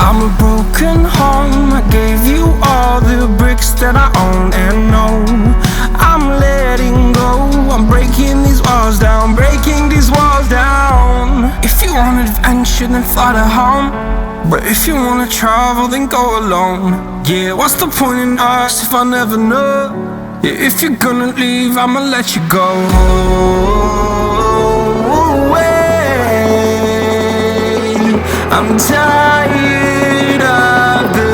I'm a broken home. I gave you all the bricks that I own and know. I'm letting go. I'm breaking these walls down, breaking these walls down. If you want adventure, then fly to home. But if you wanna travel, then go alone. Yeah, what's the point in us if I never know? Yeah, if you're gonna leave, I'ma let you go. I'm tired of the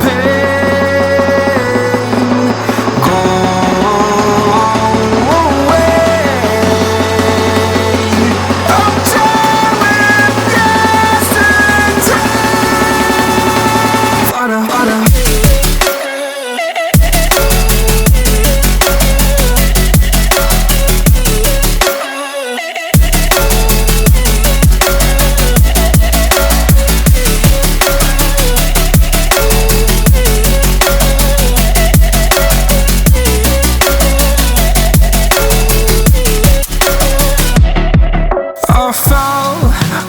pain. Go away. I'm tired with yesterday. Harder, harder.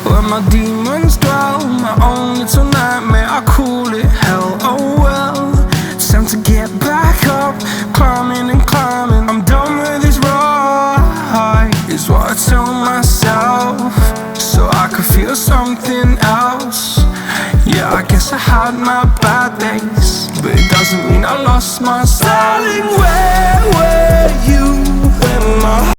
Where my demons dwell, my own little nightmare, I call it hell. Oh well, it's time to get back up, climbing and climbing. I'm done with this ride, is what I tell myself, so I could feel something else. Yeah, I guess I had my bad days, but it doesn't mean I lost my style. Darling, where were you when my